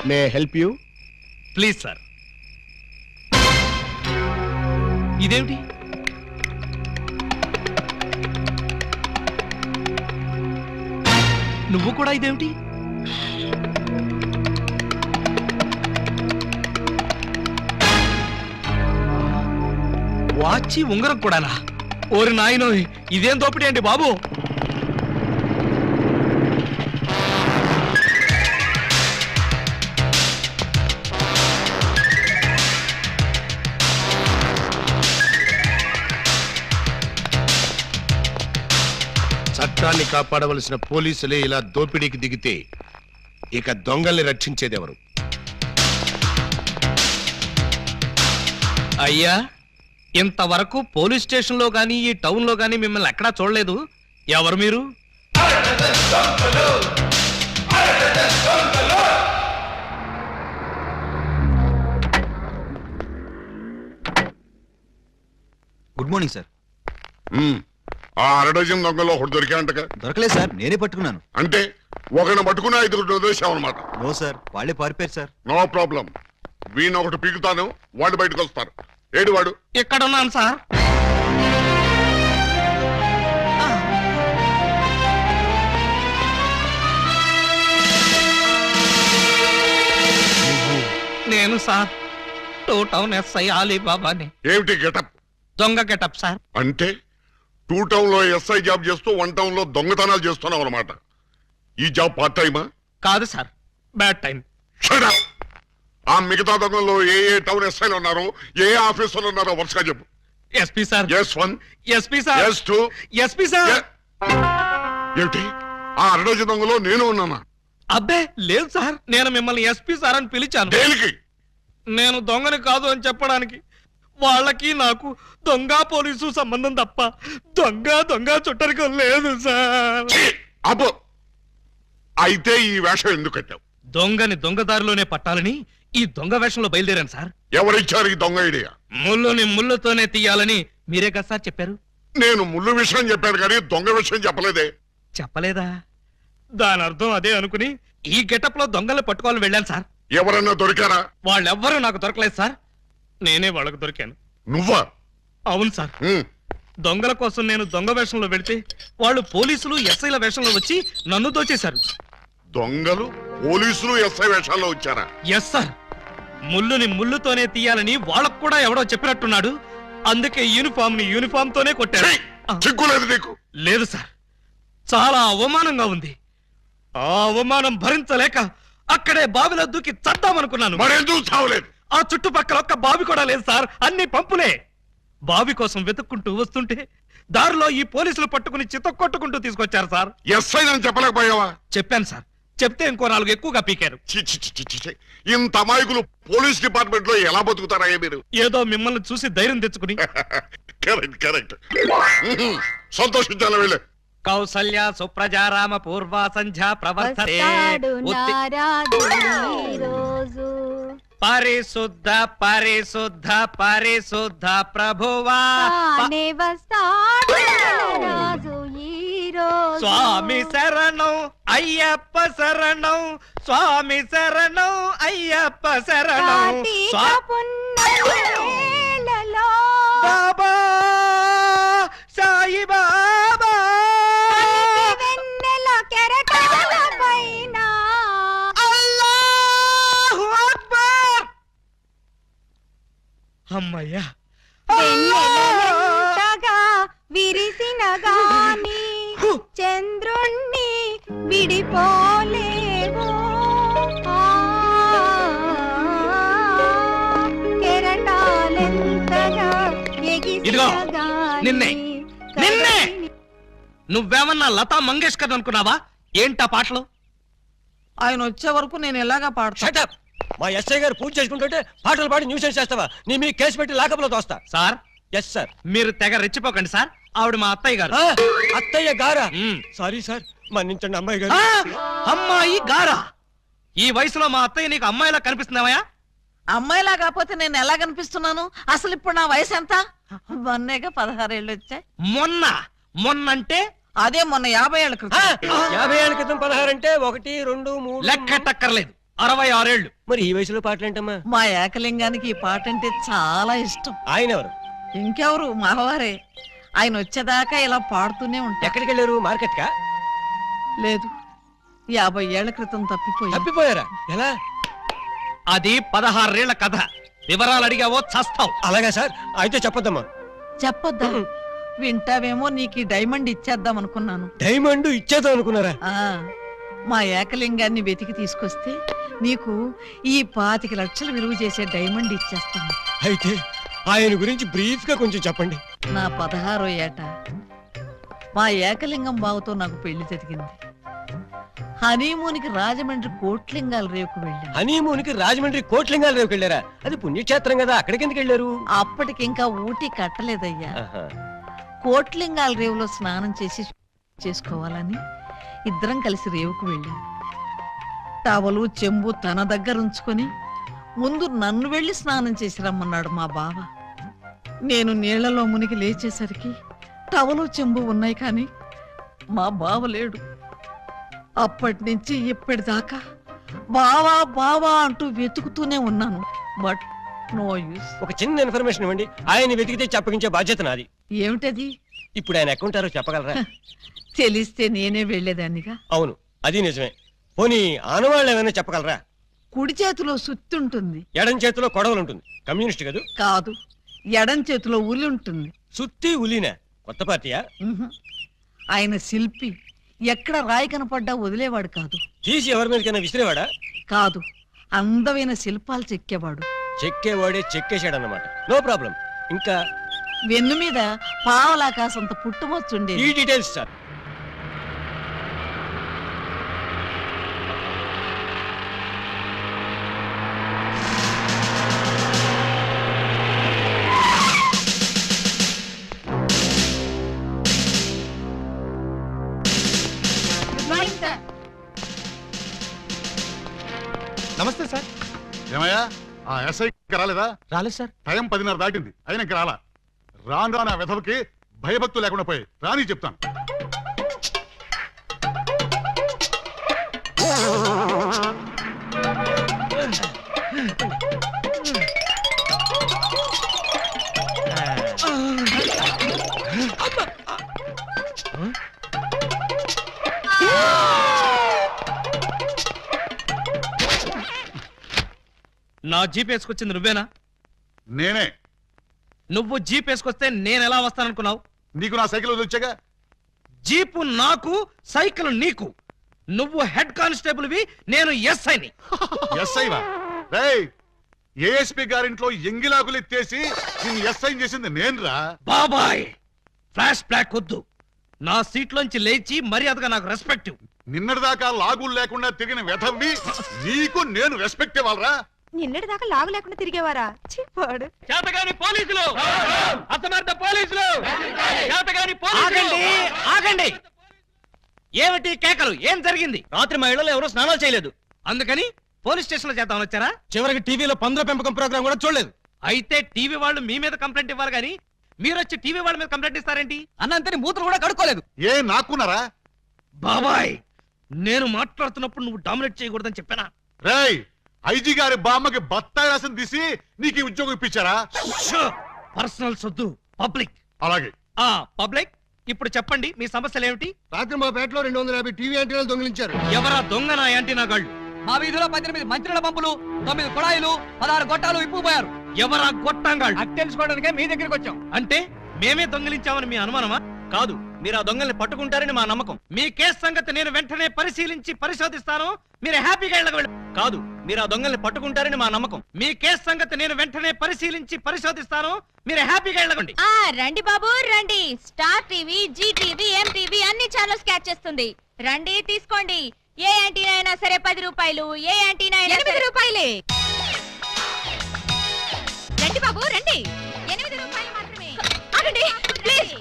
May help you? Please sir. ఇదేమిటి? నువ్వు కూడా ఇదేమిటి? వాచి ఉంగరం కూడానా? ఓరి నాయనో, ఇదేం దోపిడీ అండి బాబు. చట్టాన్ని కాపాడవలసిన పోలీసులే ఇలా దోపిడీకి దిగితే ఇక దొంగల్ని రక్షించేదెవరు? అయ్యా, ఇంతవరకు పోలీస్ స్టేషన్ లో గానీ ఈ టౌన్ లో గానీ మిమ్మల్ని ఎక్కడా చూడలేదు. ఎవరు మీరు? Good morning sir. ఆ అరడజన్ దొంగలో ఒకటి దొరికాయంటగా? దొరకలేదు సార్, నేనే పట్టుకున్నాను. అంటే ఒకరిని పట్టుకుని 5 వదిలేసామన్నమాట. నో సార్, వాళ్ళే పారిపోయారు సార్. నో ప్రాబ్లం, వీణ్ ఒకటి పీకుతాను, వాళ్ళు బయటకు వస్తారు. ఏడు వాడు? ఇక్కడ ఉన్నాను సార్. నేను సార్, టూ టౌన్ ఎస్ఐ అలీబాబాని. ఏమిటి గెటప్? దొంగ గెటప్ సార్. అంటే 2 టౌన్ లో ఎస్ఐ జాబ్ చేస్తూ 1 టౌన్ లో దొంగతనాలు చేస్తున్నావు అనమాట. ఈ జాబ్ పార్ట్ టైమా? కాదు sir, bad time. Shut up. ఆ మిగతా దొంగల్లో ఏ టౌన్ ఎస్ఐలు ఉన్నారో, ఏ ఆఫీసులు ఉన్నారో వరుసగా చెప్పు. SP sir. S1, SP sir. S2, SP sir. ఏమిటి ఆ అరడజన్ దొంగలో నేను ఉన్నానా? అబ్బే లేదు సార్, నేను మిమ్మల్ని ఎస్పీ సార్ అని పిలిచాను. దేనికి? నేను దొంగని కాదు అని చెప్పడానికి. వాళ్ళకి నాకు దొంగ పోలీసు సంబంధం తప్ప దొంగ చుట్టరికం లేదు సార్. అబ్బో, అయితే ఈ వేషం ఎందుకు కట్టావు? దొంగని దొంగదారిలోనే పట్టాలని ఈ దొంగ వేషంలో బయలుదేరాను సార్. ఎవరిచ్చారు ఈ దొంగ ఐడియా? ముళ్ళుని ముళ్ళుతోనే తీయాలని మీరే కదా సార్ చెప్పారు. నేను ముళ్ళు విషయం చెప్పాను కానీ దొంగ విషయం చెప్పలేదే. చెప్పలేదా? దాని అర్థం అదే అనుకుని ఈ గెటప్ లో దొంగలు పట్టుకోవాలని వెళ్ళాను సార్. ఎవరన్నా దొరికారా? వాళ్ళెవ్వరూ నాకు దొరకలేదు సార్, నేనే వాళ్ళకు దొరికాను. నువ్వా? అవును సార్. దొంగల కోసం నేను దొంగ వేషంలో వెళితే వాళ్ళు పోలీసులు ఎస్ఐల వేషంలో వచ్చి నన్ను దోచేశారు. దొంగలు పోలీసులు ఎస్ఐ వేషాల్లో వచ్చారా? Yes sir. ముళ్ళుని ముళ్ళుతోనే తీయాలని వాళ్ళకు కూడా ఎవడో చెప్పినట్టున్నాడు. అందుకే యూనిఫామ్ తోనే కొట్టారు. చిక్కులేదు నీకు? లేదు సార్, చాలా అవమానంగా ఉంది. ఆ అవమానం భరించలేక అక్కడే బావిలో దూకి చద్దామనుకున్నాను. మరెందుకు చావలేదు? ఆ చుట్టుపక్కల ఒక్క బావి కూడా లేదు సార్, అన్ని పంపులే. బావి కోసం వెతుక్కుంటూ వస్తుంటే దారిలో ఈ పోలీసులు పట్టుకుని చితక్కొట్టుకుంటూ తీసుకొచ్చారు సార్. ఎస్ఐ అని చెప్పలేకపోయావా? చెప్పాను సార్, చెప్తే ఇంకో 4 ఎక్కువగా పీకారు. ఇంత అమాయకులు పోలీస్ డిపార్ట్మెంట్ లో ఎలా బతుకుతారయ్యా మీరు? ఏదో మిమ్మల్ని చూసి ధైర్యం తెచ్చుకుని. కరెక్ట్. సంతోషించాలి వెళ్ళే. కౌసల్య సుప్రజారామ పూర్వ సంధ్యా ప్రవర్తతే. పరిశుద్ధ పరిశుద్ధ పరిశుద్ధ ప్రభువా స్వామి శరణం అయ్యప్ప శరణం, స్వామి శరణం అయ్యప్ప శరణం. బాబా సాయి బాబా అల్లాహు అక్బర్. అమ్మయ్యా, విరిసిన గాని చంద్రుణ్ణి విడిపోలేవో, కెరటాలెంతగా ఇదిగో నిన్నే నువ్వేమన్నా లతా మంగేష్కర్ అనుకున్నావా? ఏంటా పాటలు? ఆయన వచ్చే వరకు నేను ఎలాగా పాడతా? మా ఎస్ఐ గారు పూజ చేసుకుంటుంటే పాటలు పాడి న్యూసెన్స్ చేస్తావా? నీ మీ కేసు పెట్టి లాకప్లో తోస్తా. సార్. Yes sir. మీరు తెగ రెచ్చిపోకండి సార్, ఆవిడ మా అత్తయ్య గారు. అత్తయ్య గారా? సారీ సార్, మన్నించండి అమ్మాయి గారు. అమ్మాయి గారా? ఈ వయసులో మా అత్తయ్య నీకు అమ్మాయిలా కనిపిస్తున్నావా? అమ్మాయిలా కాకపోతే నేను ఎలా కనిపిస్తున్నాను? అసలు ఇప్పుడు నా వయసు ఎంత? మొన్నేగా 16 ఏళ్ళు వచ్చాయి. మొన్నంటే అదే మొన్న 50 ఏళ్ళ క్రితం. 50 ఏళ్ళ క్రితం 16 అంటే 1, 2, 3 లెక్కటక్కర్లేదు. 66 ఏళ్ళు. మరి ఈ వయసులో పాటలు ఏంటమ్మా? మా ఏకలింగానికి ఈ పాట అంటే చాలా ఇష్టం. ఆయన ఎవరు? ఇంకెవరు, మావారే. ఆయన వచ్చేదాకా ఇలా పాడుతూనే ఉంటా. ఎక్కడికి వెళ్ళారు? మార్కెట్ కా? లేదు, 50 ఏళ్ల క్రితం తప్పిపోయి. తప్పిపోయారా? ఎలా? అది 16 ఏళ్ల కథ. వివరాలు అడిగావో చస్తావు. అలాగా సార్, అయితే చెప్పొద్దమ్మా. చెప్పొద్దా? వింటావేమో, నీకు ఈ డైమండ్ ఇచ్చేద్దాం అనుకున్నాను. డైమండ్ ఇచ్చేద్దాం అనుకున్నారా? ఆ మా ఏకలింగాన్ని వెతికి తీసుకొస్తే నీకు ఈ 25 లక్షలు విలువ చేసే డైమండ్ ఇచ్చేస్తాను. అయితే ఆయన గురించి బ్రీఫ్ గా కొంచెం చెప్పండి. నా 16వ ఏట మా ఏకలింగం బావతో నాకు పెళ్లి జరిగింది. హనీమూన్కి రాజమండ్రి కోట్లింగాల రేవుకు వెళ్ళాను. హనీమూన్కి రాజమండ్రి కోట్లింగాల రేవుకి వెళ్ళారా? అది పుణ్యక్షేత్రం కదా, అక్కడికి ఎందుకు వెళ్ళారు? అప్పటికింకా ఊటీ కట్టలేదయ్యా. ఆహా. కోట్లింగాల రేవులో స్నానం చేసుకోవాలని ఇద్దరం కలిసి రేవుకు వెళ్ళాం. టవలు చెంబు తన దగ్గర ఉంచుకొని ముందు నన్ను వెళ్ళి స్నానం చేసి రమ్మన్నాడు మా బావ. నేను నీళ్లలో మునిగి లేచేసరికి టవలు చెంబు ఉన్నాయి, కానీ మా బావ లేడు. అప్పటి నుంచి ఇప్పటిదాకా బావా బావా అంటూ వెతుకుతూనే ఉన్నాను. But no use. ఒక చిన్న ఇన్ఫర్మేషన్ ఇవ్వండి, ఆయన వెతికితే చెప్పగించే బాధ్యత నాది. ఏమిటది? ఇప్పుడు ఆయన ఎక్కడుంటారో చెప్పగలరా? తెలిస్తే నేనే వెళ్లేదాన్నిగా. అవును, అది నిజమే. పోనీ ఆనవాళ్ళు ఏమైనా చెప్పగలరా? కుడి చేతిలో సుత్తుంటుంది, ఎడం చేతిలో కొడవలు ఉంటుంది. కమ్యూనిస్ట్ కదూ? కాదు, ఎడం చేతిలో ఉలి ఉంటుంది. సుత్తి ఉలీనా? కొత్త పార్టీయా? ఉహు. ఆయన శిల్పి, ఎక్కడ రాయి కనపడ్డా వదిలేవాడు కాదు. తీసి ఎవరి మీదకైనా విసిరేవాడా? కాదు, అందమైన శిల్పాలు చెక్కేవాడు. చెక్కేవాడే చెక్కేశాడన్నమాట. No problem. ఇంకా వెన్ను మీద పావలాకాసంత పుట్టుమొచ్చుండేది. ఈ డీటెయిల్స్ సార్. నమస్తే సార్. ఏమయ్యా ఆ ఎస్ఐ రాలేదా? రాలేదు సార్. టైం 10:30 దాటింది, అయినా ఇంకా రాలా. రాను ఆ వెధవకి భయభక్తులు లేకుండా పోయి రాని చెప్తాను. నా జీప్ వేసుకొచ్చింది నువ్వేనా? నేనే. నువ్వు జీప్ వేసుకొస్తే నేను ఎలా వస్తాననుకున్నావు? నీకు నా సైకిల్ వదిలిచ్చాగా. జీపు నాకు, సైకిల్ నీకు. నువ్వు హెడ్ కానిస్టేబుల్ వి, నేను ఎస్ఐని. ఎస్ఐవా? రేయ్, ఏఎస్పీ గారింట్లో ఎంగిలాకులు ఎత్తేసి నిన్ను ఎస్ఐ చేసింది నేనురా. బాబాయ్, ఫ్లాష్ బ్లాక్ వద్దు. నా సీట్లోంచి లేచి మర్యాదగా నాకు రెస్పెక్ట్. నిన్నటిదాకా లాగులు లేకుండా తిరిగిన వెధవ్వి నీకు నేను రెస్పెక్ట్ ఇవ్వాలరా? నిన్నటి దాకా లాగు లేకుండా తిరిగేవారా? చిప్పాడు. చేతగాని పోలీసులు, అసమర్థ పోలీసులు, చేతగాని పోలీసులు. ఆగండి. ఏమిటి కేకలు? ఏం జరిగింది? రాత్రి మా ఇళ్లలో ఎవరో స్నానాలు చేయలేదు, అందుకని పోలీస్ స్టేషన్ లో చేద్దామని వచ్చారా? చివరికి టీవీలో పందుల పెంపకం ప్రోగ్రామ్ కూడా చూడలేదు. అయితే టీవీ వాళ్ళు మీ మీద కంప్లైంట్ ఇవ్వాలి గానీ మీరు వచ్చి టీవీ వాళ్ళ మీద కంప్లైంట్ ఇస్తారేంటి? అన్నంతని మూతులు కూడా కడుక్కోలేదు. ఏ నాకున్నారా? బాబాయ్, నేను మాట్లాడుతున్నప్పుడు నువ్వు డామినేట్ చేయకూడదని చెప్పానా? రేయ్, ఐజీ గారి బామ్మకి బత్తాయి రాసిన తీసి నీకు ఈ ఉద్యోగం ఇప్పించారా? పర్సనల్ సొద్దు, పబ్లిక్. అలాగే. పబ్లిక్, ఇప్పుడు చెప్పండి మీ సమస్యలు ఏమిటి? రాత్రి మా పేటలో 250 టీవీ యాంటీనాలు దొంగిలించారు. ఎవరా దొంగ నా యాంటీనా గాళ్ళు? మా వీధిలో 18 మంత్రుల పంపులు, 9 కుళాయిలు, 16 గొట్టాలు ఇప్పుకుపోయారు. ఎవరా గొట్టంగాళ్ళు? అది తెలుసుకోవడానికే మీ దగ్గరికి వచ్చాం. అంటే మేమే దొంగిలించామని మీ అనుమానమా? కాదు, మీరు ఆ దొంగల్ని పట్టుకుంటారని మా నమ్మకం. మీ కేసు సంగతి నేను వెంటనే పరిశీలించి పరిశోధిస్తాను. మీరు హ్యాపీగా ఇళ్ళకి వెళ్ళి. కాదు, మీరు ఆ దొంగల్ని పట్టుకుంటారని మా నమ్మకం. మీ కేసు సంగతి నేను వెంటనే పరిశీలించి పరిశోధిస్తాను. మీరు హ్యాపీగా వెళ్ళకండి. రండి బాబు రండి. Star TV, Zee TV, MTV అన్ని ఛానల్స్ క్యాచ్ చేస్తుంది. రండి తీసుకోండి. ఏ యాంటీనా అయినా సరే 10 రూపాయలు, ఏ యాంటీనా అయినా 8 రూపాయలే. రండి బాబు రండి. 8 రూపాయలు మాత్రమే. ఆగండి ప్లీజ్.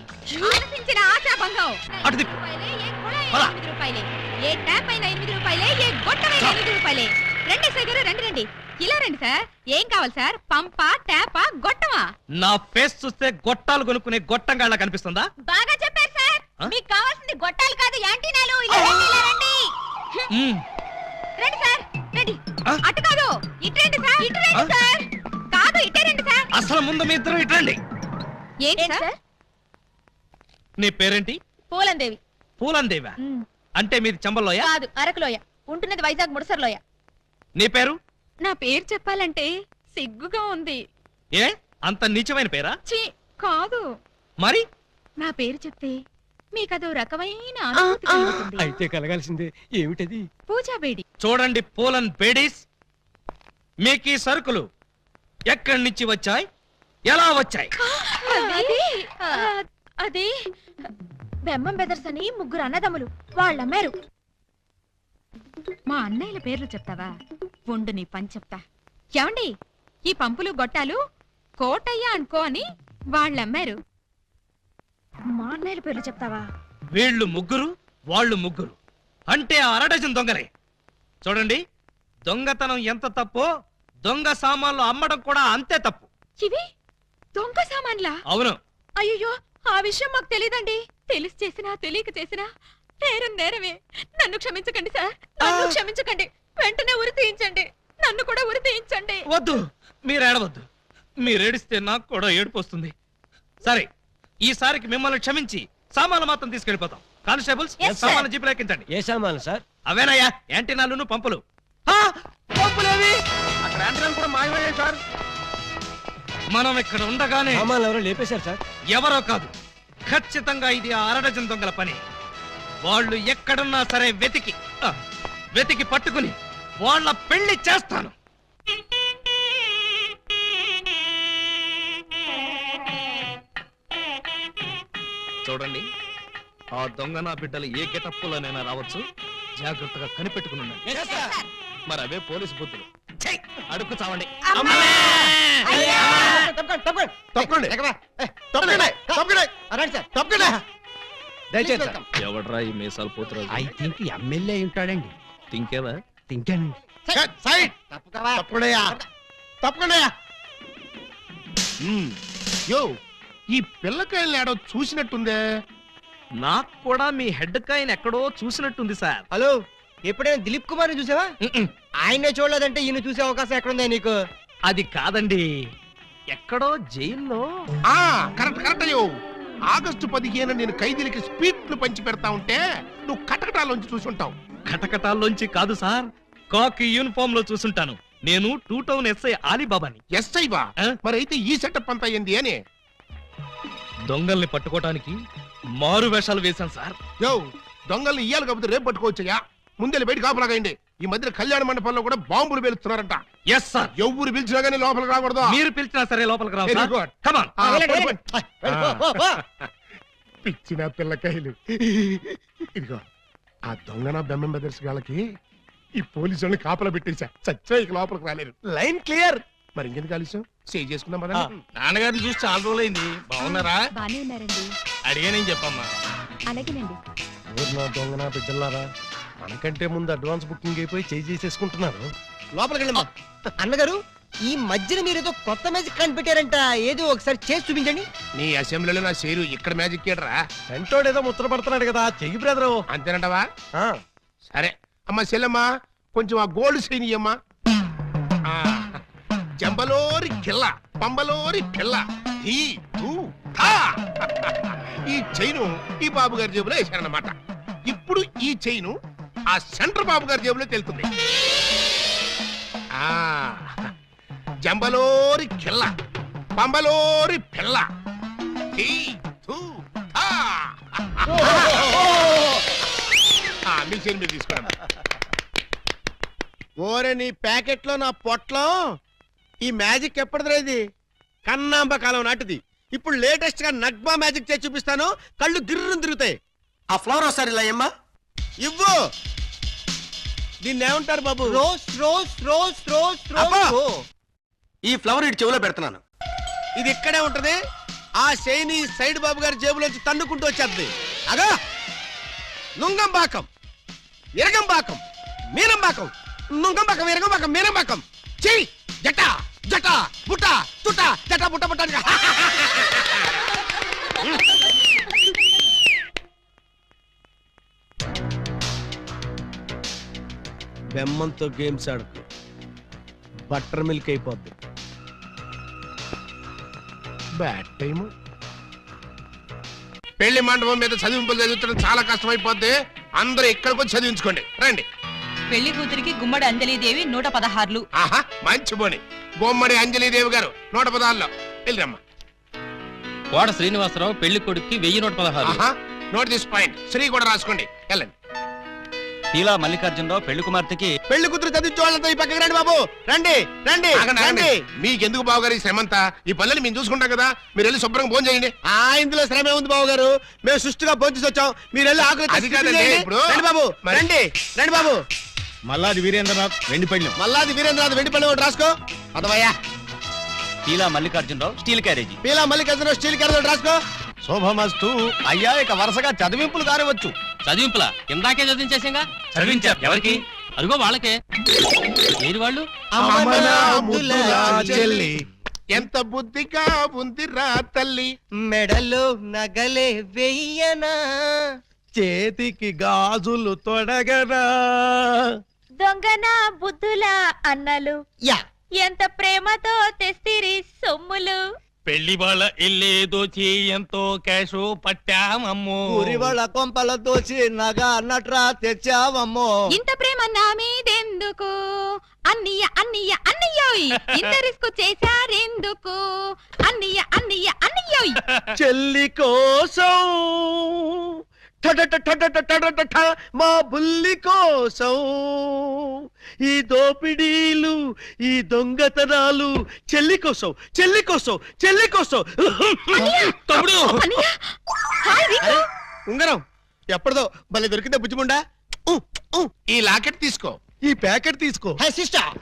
ఆలోచించిన ఆశాభంగం. అటు తిప్పు. ఏ కుళాయి పద. 8 రూపాయలే, ఏ ట్యాప్ అయినా 8 రూపాయలే, ఏ గొట్టమైనా 8 రూపాయలే. రండి సార్ గారు, రండి రండి. ఇలా రండి సార్. ఏం కావాలి సార్? పంపా, ట్యాపా, గొట్టమా? నా ఫేస్ చూస్తే గొట్టాలు కొనుక్కునే గొట్టంగాళ్ళ కనిపిస్తుందా? బాగా చెప్పారు సార్. ఆ? మీకు కావాల్సింది గొట్టాలు కాదు, యాంటీనాలు. ఇలా రండి, ఇలా రండి. మ్మ్. రండి సార్ రండి. అటు కాదు ఇటు రండి సార్ ఇటు రండి సార్ కాదు ఇటే రండి సార్ అసలు ముందు మీ ఇద్దరు ఇట్రండి. ఏంటి సార్ నీ పేరేంటి? పూలందేవి పూలందేవా? అంటే మీది చంబల్లోయ? కాదు అరకులోయ ఉంటున్నది వైజాగ్ ముడసర్లోయ నీ పేరు? నా పేరు చెప్పాలంటే సిగ్గుగా ఉంది ఏ అంత నీచమైన పేరా? ఛీ కాదు మరి నా పేరు చెప్తే మీకదో రకమైన అనుభూతి కలుగుతుంది. అయితే కలగాల్సిందే. ఏమిటది? పూజా బేడి చూడండి పూలన్ బేడీస్, మీకు ఈ సరుకులు ఎక్కడి నుంచి వచ్చాయి, ఎలా వచ్చాయి? అది బెమ్మం బెదర్స్ అని ముగ్గురు అన్నదమ్ములు వాళ్ళమ్మారు. మా అన్నయ్యల పేర్లు చెప్తావా? ఉండు నీ పని చెప్తా. ఏమండి ఈ పంపులు గొట్టాలు కోటయ్య అనుకో అని వాళ్ళమ్మారు. మా అన్నయ్యల పేర్లు చెప్తావా? వీళ్ళు ముగ్గురు, వాళ్ళు ముగ్గురు, అంటే ఆ అరడజన్ దొంగలే. చూడండి, దొంగతనం ఎంత తప్పో దొంగ సామాన్లు అమ్మడం కూడా అంతే తప్పు. ఇవి దొంగ సామాన్లా? అవును. అయ్యో ఆ విషయం మాకు తెలీదండి. తెలిసి చేసినా తెలియక చేసినా నేరం నేరమే. నన్ను క్షమించకండి సార్, నన్ను క్షమించకండి. వెంటనే ఉరి తీయించండి, నన్ను కూడా ఉరి తీయించండి. వద్దు, మీరు ఏడవద్దు. మీరేడిస్తే నాకు కూడా ఏడుపు వస్తుంది. సరే, ఈసారికి మిమ్మల్ని క్షమించి సామాన్లు మాత్రం తీసుకెళ్లిపోతాం. Constables, Yes, sir. సామాన్లు జీపులో ఎక్కించండి. ఏ సామాను సార్? అవేనయ్యా యాంటీనాలును పంపులు. ఆ, పంపులేవి అక్కడ యాంటీనాలు కూడా మాయమయ్యాయి సార్. మనం ఇక్కడ ఉండగానే సామాన్లు ఎవరో లేపేశారు సార్. ఎవరో కాదు, ఖచ్చితంగా ఇది ఆ అరడజన్ దొంగల పని. వాళ్ళు ఎక్కడున్నా సరే వెతికి పట్టుకుని వాళ్ళ పెళ్లి చేస్తాను. చూడండి, ఆ దొంగ నా బిడ్డలు ఏ గెటప్పులోనైనా రావచ్చు. జాగ్రత్తగా కనిపెట్టుకుని ఉండండి. మరి అవే పోలీసు బుద్ధులు. ఛై, అడుక్కు చావండి. దయచేసి సార్. ఎవడ్రా ఈ మీసాలు పోతురాజు? ఐ థింక్ ఎమ్మెల్యే ఉంటాడండి. తింకేవా? తింటానండి. యో ఈ పిల్లకాయలు ఏడో చూసినట్టుందే. నాకు కూడా మీ హెడ్ కాయని ఎక్కడో చూసినట్టుంది సార్. హలో, ఎప్పుడైనా దిలీప్ కుమార్ చూసావా? ఆయనే చూడలేదంటే ఈయన చూసే అవకాశం ఎక్కడుందా నీకు? అది కాదండి, ఎక్కడో జైల్లో. ఆ కరెక్ట్ కరెక్ట్ అయ్యో. ఆగస్టు 15 నేను ఖైదీలకి స్పీడ్లు పంచి పెడతా ఉంటే నువ్వు కటకటాలోంచి చూసుంటావు. కటకటాల్లోంచి కాదు సార్, కాకి యూనిఫామ్ లో చూసుంటాను. నేను 2 టౌన్ ఎస్ఐ ఆలీబాబాని. ఎస్ఐవా? ఆ? మరి అయితే ఈ సెటప్ అంతా ఏంది అని. దొంగల్ని పట్టుకోవటానికి మారు వేషాలు వేశాను సార్. యో దొంగల్ని ఇయ్యాలి కాకపోతే రేపు పట్టుకోవచ్చయ్యా. ముందెళ్ళి బయట కాపలాగండి. ఈ మధ్య కళ్యాణ మండపంలో కూడా బాంబులు పేలుస్తున్నారంట. Yes sir. ఎవరు పిలిచినా గానీ లోపలికి రాకూడదు. మీరు పిలిచినా సరే లోపలికి రావు Very sir. good. Come on. ఆ, వెళ్ళండి, పోయి, వెళ్ళండి. పోయి. పిచ్చిన పిల్లకాయలు. ఇదిగో ఆ దొంగన బెమ్మం బెదర్స్ గాళ్ళకి ఈ పోలీసు వాళ్ళని కాపలా పెట్టేశా. చచ్చా ఇక లోపలికి రాలేరు. Line clear. మరి ఇంకెందుకు కలిసాం? సేవ్ చేసుకుందాం పద. నాన్నగారిని చూసి చాలా రోజులైంది. బాగున్నారా? బానే ఉన్నారండి. అడిగానేం చెప్పమ్మా. అలాగేనండి. ఊరు నా దొంగన బిడ్డలారా, మనకంటే ముందు అడ్వాన్స్ బుకింగ్ అయిపోయి చేసేసుకుంటున్నారు. లోపలికి వెళ్ళమ్మా. అన్నగారు, ఈ మధ్యన మీరు ఏదో కొత్త మ్యాజిక్ కనిపెట్టారంట. ఏదో ఒకసారి చేసి చూపించండి. నీ అసెంబ్లీలో నా షేరు ఇక్కడ మ్యాజిక్ ఏడ్రా. వెంటోడు ఏదో ముచ్చట పడుతున్నాడు కదా, చెయ్యి బ్రదరు. అంతేనంటవా? సరే అమ్మా చెల్లమ్మా, కొంచెం ఆ గోల్డ్ చైన్ ఇయ్యమ్మా. జంబలోరి కిల్ల పంబలోరి పిల్ల ఈ ఈ చైను ఈ బాబు గారి జేబులో వేశారన్నమాట. ఇప్పుడు ఈ చైను ఆ సెంటర్ బాబు గారి జేబులో తెలుతుంది. ఆ జంబలోరి కిల్ల పంబలోరి పిల్ల ఈ మీ చైన్ మీరు తీసుకోండి. ఓరే నీ ప్యాకెట్ లో నా పొట్లో ఈ మ్యాజిక్ ఎప్పటిదిరా? ఇది కన్నాంబ కాలం నాటిది. ఇప్పుడు లేటెస్ట్ గా నగ్మా మ్యాజిక్ చేసి చూపిస్తాను. కళ్ళు గిర్రం తిరుగుతాయి. ఆ ఫ్లవర్ ఒకసారి ఇలా అమ్మా. ఇవ్వు. దీన్ని ఏమంటారు బాబు? Rose rose rose rose rose. ఈ ఫ్లవర్ ఇటు చెవిలో పెడుతున్నాను. ఇది ఇక్కడే ఉంటది. ఆ శైని సైడ్ బాబు గారి జేబులోంచి తన్నుకుంటూ వచ్చేది. అగా నుంగంబాకం, ఇరగంబాకం, మీనంబాకం, నుంగంబాకం, ఇరగంబాకం, మీనంబాకం. చెయ్యి జట జట బుట్ట తుట జట బుట్ట బుట్ట. బెమ్మంతో గేమ్స్ ఆడుకు. బటర్ మిల్క్ అయిపోద్ది. Bad time. పెళ్లి మండపం మీద చదివింపులు చదువుతున్న చాలా కష్టమైపోద్ది. అందరూ ఇక్కడికి వచ్చి చదివించుకోండి. రండి. పెళ్లి కూతురికి గుమ్మడి అంజలీదేవి 116. ఆహా, మంచి బోని. బొమ్మడి అంజలీదేవి గారు 116లో వెళ్ళరమ్మా. కోట శ్రీనివాసరావు పెళ్లి కొడుక్కి 1116. ఆహా, నోట్ దిస్ పాయింట్. శ్రీ కూడా రాసుకోండి. వెళ్ళండి. పీలా మల్లికార్జునరావు పెళ్లి కుమార్తెకి పెళ్లి కూతురు చదివించే వాళ్ళంతా ఈ పక్కకి రండి బాబు. రండి రండి ఆగండి, ఆగండి. రండి. మీకెందుకు బావగారు ఈ శ్రమంతా? ఈ పనులు మేము చూసుకుంటాం కదా. మీరు వెళ్ళి శుభ్రంగా భోజనం చేయండి. ఇందులో శ్రమే ఉంది బాబు గారు. మేము సుష్టిగా భోంచేసి వచ్చాం. మీరు వెళ్ళి ఆకులు అది కాదండి, చేయండి. ఇప్పుడు రండి బాబు మరి- రండి రండి బాబు. మల్లాది వీరేంద్రనాథ్ వెండి పళ్ళెం. మల్లాది వీరేంద్రనాథ్ వెండి పళ్ళెం ఒకటి రాసుకో. పదవయ్యా. Peela Mallikarjunarao steel carriage. Peela Mallikarjuna steel carrot ఒకటి రాసుకో. శోభమస్తు. అయ్యా ఇక వరుసగా చదివింపులు కానివచ్చు. చదివింపులా? ఇందాకే చదివించేసాగా. చదివించారు ఎవరికి? అదిగో వాళ్ళకే. ఏది వాళ్ళు? అమ్మనా ముద్దులా చెల్లి, ఎంత బుద్ధిగా ఉందిరా తల్లి. మెడలో నగలే వెయ్యనా, చేతికి గాజులు తొడగనా. దొంగన బుద్ధుల అన్నలు యా ఎంత ప్రేమతో తెస్తిరి సొమ్ములు. పెళ్లి వాళ్ళ ఇల్లే దోచి ఎంతో క్యాషు పట్టామమ్మో. ఊరి వాళ్ళ కొంపల దోచి నగా నట్రా తెచ్చావమ్మో. ఇంత ప్రేమ నా మీదెందుకు అన్నయ్య అన్నయ్య అన్నయ్యోయ్, ఇంత రిస్క్ చేశారెందుకు అన్నయ్య అన్నయ్య అన్నయ్యోయ్. చెల్లి కోసం టడట మా బుల్లి కోసం ఈ దోపిడీలు ఈ దొంగతనాలు చెల్లి కోసం చెల్లి కోసం చెల్లి కోసం. తమ్ముడు అన్నయ్య హాయ్ రింకు. ఉంగరం ఎప్పటిదో భలే దొరికిందే బుజ్జిముండా. ఈ లాకెట్ తీసుకో. ఈ ప్యాకెట్ తీసుకో. హే సిస్టర్,